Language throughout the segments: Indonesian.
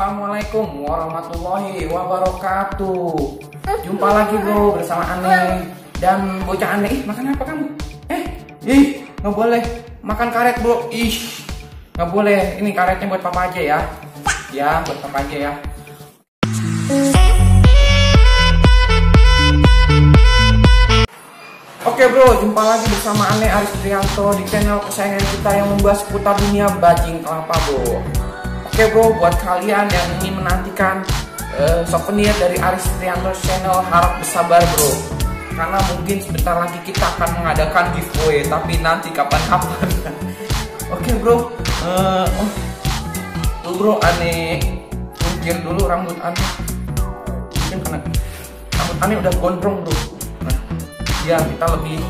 Assalamualaikum warahmatullahi wabarakatuh. Jumpa lagi bro bersama Ane dan bocah Ane. Makan apa kamu? Nggak boleh makan karet bro. Nggak boleh. Ini karetnya buat papa aja ya. Ya buat papa aja ya. Oke bro, jumpa lagi bersama Ane Aris Trianto di channel kesayangan kita yang membahas seputar dunia bajing kelapa bro. Oke bro, buat kalian yang ingin menantikan souvenir dari Aris Trianto channel, harap bersabar bro. Karena mungkin sebentar lagi kita akan mengadakan giveaway, tapi nanti kapan-kapan. Oke bro, bro Ane ungkir dulu rambut Ane. Mungkin karena rambut Ane udah gondrong bro. Nah, biar kita lebih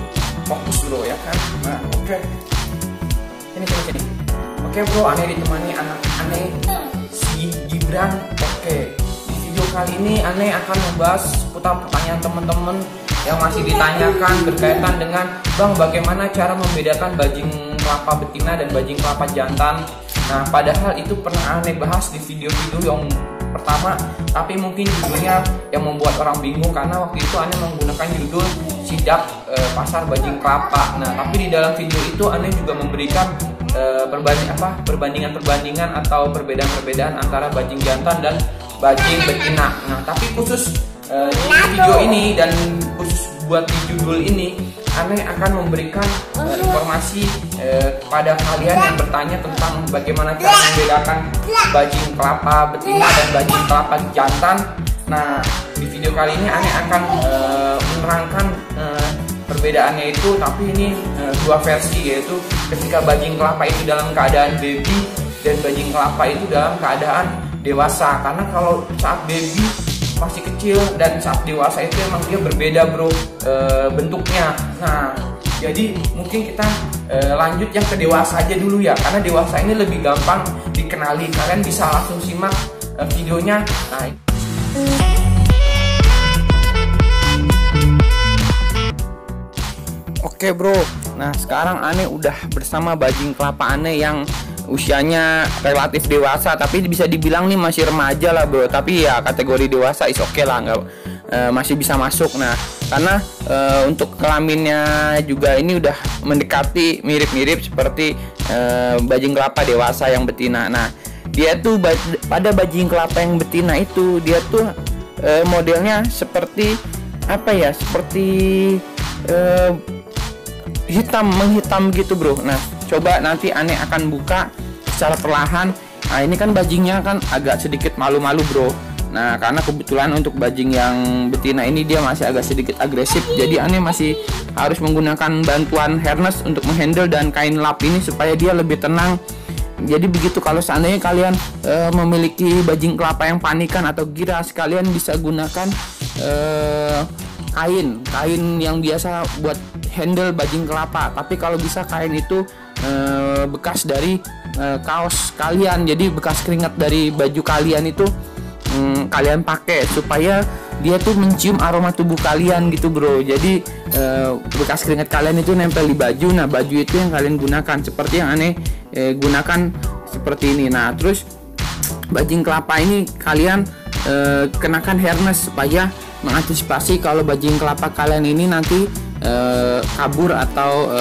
fokus bro ya kan. Nah, oke. Sini. Oke bro, Ane ditemani anak Ane si Gibran. Oke, di video kali ini Ane akan membahas seputar pertanyaan teman-teman yang masih ditanyakan berkaitan dengan Bang, bagaimana cara membedakan bajing kelapa betina dan bajing kelapa jantan. Nah, padahal itu pernah Ane bahas di video-video yang pertama, tapi mungkin judulnya yang membuat orang bingung karena waktu itu Ane menggunakan judul sidak pasar bajing kelapa. Nah, tapi di dalam video itu Ane juga memberikan perbandingan atau perbedaan antara bajing jantan dan bajing betina. Nah, tapi khusus di video ini dan khusus buat di judul ini, Ane akan memberikan informasi kepada kalian yang bertanya tentang bagaimana cara membedakan bajing kelapa betina dan bajing kelapa jantan. Nah, di video kali ini Ane akan menerangkan perbedaannya itu, tapi ini dua versi, yaitu ketika bajing kelapa itu dalam keadaan baby dan bajing kelapa itu dalam keadaan dewasa. Karena kalau saat baby masih kecil dan saat dewasa itu emang dia berbeda bro bentuknya. Nah, jadi mungkin kita lanjut yang ke dewasa aja dulu ya, karena dewasa ini lebih gampang dikenali. Kalian bisa langsung simak videonya. Nah, oke bro, nah sekarang Ane udah bersama bajing kelapa Ane yang usianya relatif dewasa, tapi bisa dibilang nih masih remaja lah bro. Tapi ya kategori dewasa is oke lah, nggak masih bisa masuk. Nah, karena untuk kelaminnya juga ini udah mendekati mirip-mirip seperti bajing kelapa dewasa yang betina. Nah, dia tuh pada bajing kelapa yang betina itu dia tuh modelnya seperti apa ya? Seperti menghitam gitu bro. Nah, coba nanti Ane akan buka secara perlahan. Nah, ini kan bajingnya kan agak sedikit malu-malu bro. Nah, karena kebetulan untuk bajing yang betina ini dia masih agak sedikit agresif, jadi Ane masih harus menggunakan bantuan harness untuk menghandle dan kain lap ini supaya dia lebih tenang. Jadi begitu kalau seandainya kalian memiliki bajing kelapa yang panikan atau giras, kalian bisa gunakan kain yang biasa buat handle bajing kelapa. Tapi kalau bisa kain itu bekas dari kaos kalian, jadi bekas keringat dari baju kalian itu kalian pakai supaya dia tuh mencium aroma tubuh kalian gitu bro. Jadi bekas keringat kalian itu nempel di baju. Nah, baju itu yang kalian gunakan seperti yang Ane gunakan seperti ini. Nah, terus bajing kelapa ini kalian kenakan harness supaya mengantisipasi kalau bajing kelapa kalian ini nanti kabur atau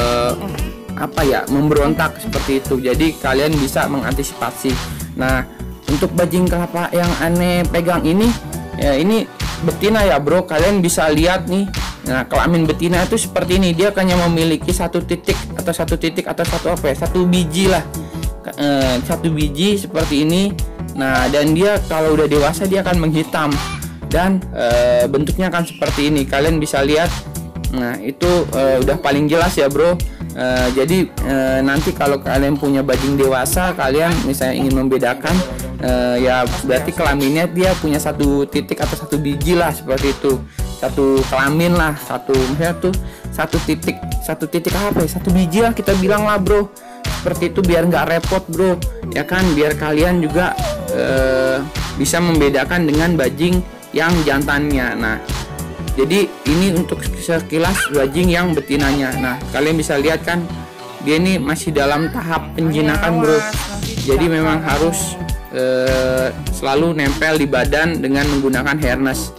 memberontak seperti itu. Jadi kalian bisa mengantisipasi. Nah, untuk bajing kelapa yang Ane pegang ini ya, ini betina ya bro. Kalian bisa lihat nih. Nah, kelamin betina itu seperti ini. Dia hanya memiliki satu biji lah, satu biji seperti ini. Nah, dan dia kalau udah dewasa dia akan menghitam dan bentuknya akan seperti ini. Kalian bisa lihat. Nah, itu udah paling jelas ya bro. Jadi nanti kalau kalian punya bajing dewasa, kalian misalnya ingin membedakan ya berarti kelaminnya dia punya satu titik atau satu biji lah seperti itu. Satu kelamin lah, misalnya tuh satu titik apa ya, satu biji lah kita bilang lah bro. Seperti itu biar nggak repot bro, ya kan, biar kalian juga bisa membedakan dengan bajing yang jantannya. Nah, jadi ini untuk sekilas bajing yang betinanya. Nah, kalian bisa lihat kan dia ini masih dalam tahap penjinakan bro. Jadi memang harus selalu nempel di badan dengan menggunakan harness.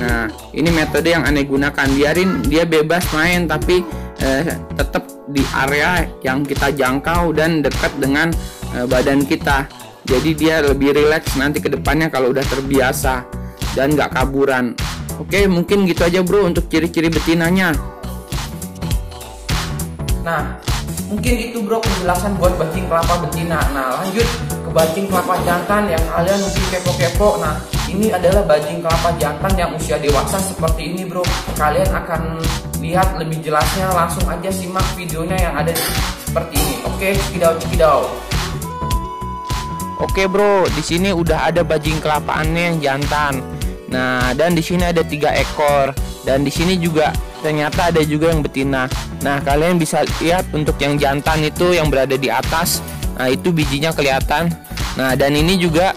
Nah, ini metode yang aneh gunakan. Biarin dia bebas main, tapi tetap di area yang kita jangkau dan dekat dengan badan kita. Jadi dia lebih rileks nanti ke depannya kalau udah terbiasa dan nggak kaburan. Oke, mungkin gitu aja bro untuk ciri-ciri betinanya. Nah, mungkin itu bro penjelasan buat bajing kelapa betina. Nah, lanjut ke bajing kelapa jantan yang kalian mungkin kepo-kepo. Nah, ini adalah bajing kelapa jantan yang usia dewasa seperti ini bro. Kalian akan lihat lebih jelasnya, langsung aja simak videonya yang ada seperti ini. Oke, cekidau. Oke bro, di sini udah ada bajing kelapaannya yang jantan. Nah, dan di sini ada 3 ekor. Dan di sini juga ternyata ada juga yang betina. Nah, kalian bisa lihat untuk yang jantan itu yang berada di atas. Nah, itu bijinya kelihatan. Nah, dan ini juga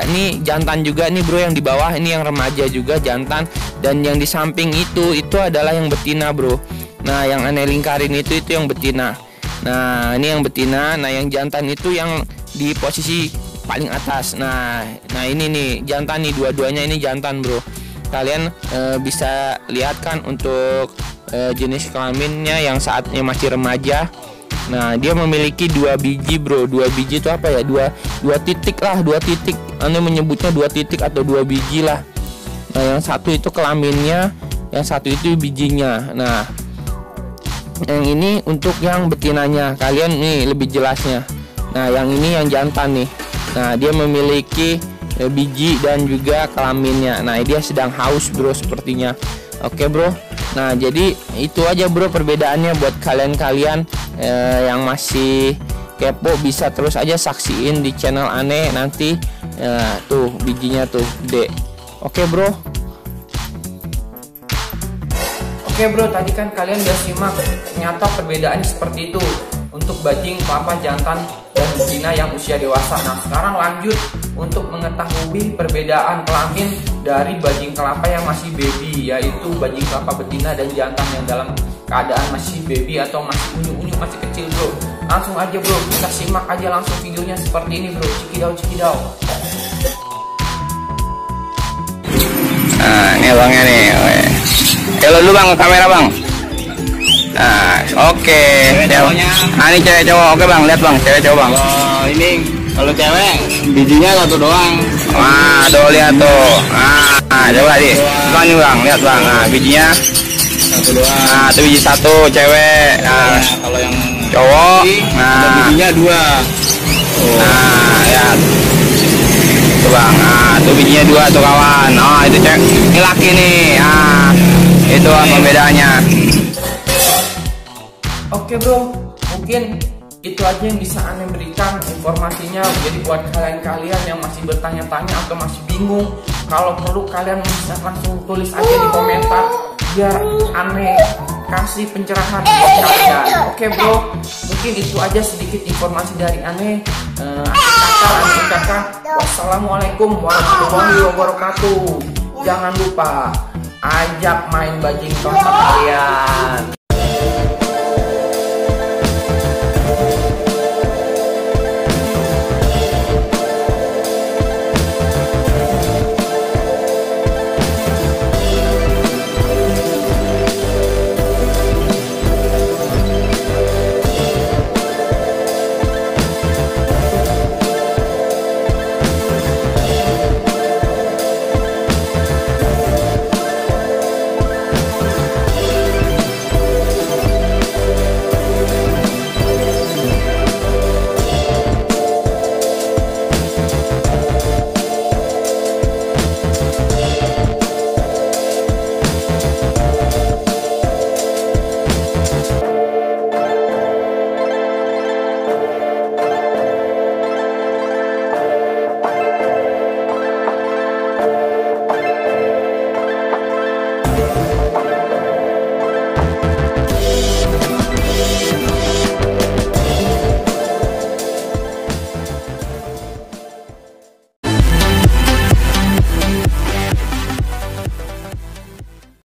ini jantan juga nih bro, yang di bawah ini yang remaja juga jantan. Dan yang di samping itu adalah yang betina bro. Nah, yang aneh lingkarin itu yang betina. Nah, ini yang betina. Nah, yang jantan itu yang di posisi paling atas. Nah ini nih jantan nih, dua-duanya ini jantan bro. Kalian bisa lihat kan untuk jenis kelaminnya yang saatnya masih remaja. Nah, dia memiliki 2 biji bro. 2 biji itu apa ya, dua titik lah, 2 titik. Anda menyebutnya 2 titik atau 2 biji lah. Nah, yang satu itu kelaminnya, yang satu itu bijinya. Nah, yang ini untuk yang betinanya. Kalian nih lebih jelasnya. Nah, yang ini yang jantan nih. Nah, dia memiliki biji dan juga kelaminnya. Nah, dia sedang haus bro sepertinya. Oke bro. Nah, jadi itu aja bro perbedaannya buat kalian-kalian yang masih kepo, bisa terus aja saksiin di channel aneh nanti. Tuh bijinya tuh gede. Oke bro. Oke bro, tadi kan kalian udah simak, ternyata perbedaannya seperti itu untuk bajing kelapa jantan dan betina yang usia dewasa. Nah, sekarang lanjut untuk mengetahui perbedaan kelamin dari bajing kelapa yang masih baby, yaitu bajing kelapa betina dan jantan yang dalam keadaan masih baby atau masih unyu-unyu, masih kecil bro. Langsung aja bro, kita simak aja langsung videonya seperti ini bro. Cikidau. Nah, ini abangnya nih. Halo dulu bang, kamera bang. Nah, oke. Ini cewek cowok. Oke bang, lihat bang, cewek cowok bang. Oh, ini kalau cewek bijinya 1 doang. Wah, tuh lihat tuh. Nah, coba di. Bang nih bang, lihat bang. Nah, bijinya 1 doang. Nah, itu biji 1 cewek. Nah, kalau yang cowok. ada bijinya 2. Nah, ya. Tuh bang. Nah, itu bijinya 2 tuh kawan. Oh, itu cewek. Ini laki nih. Nah, itu pembedaannya. Oke bro, mungkin itu aja yang bisa Anda berikan informasinya. Jadi buat kalian-kalian yang masih bertanya-tanya atau masih bingung, kalau perlu kalian bisa langsung tulis aja di komentar biar Ane kasih pencerahan buat kalian. Oke bro, mungkin itu aja sedikit informasi dari Ane. Wassalamualaikum warahmatullahi wabarakatuh. Jangan lupa ajak main bajing kelapa kalian.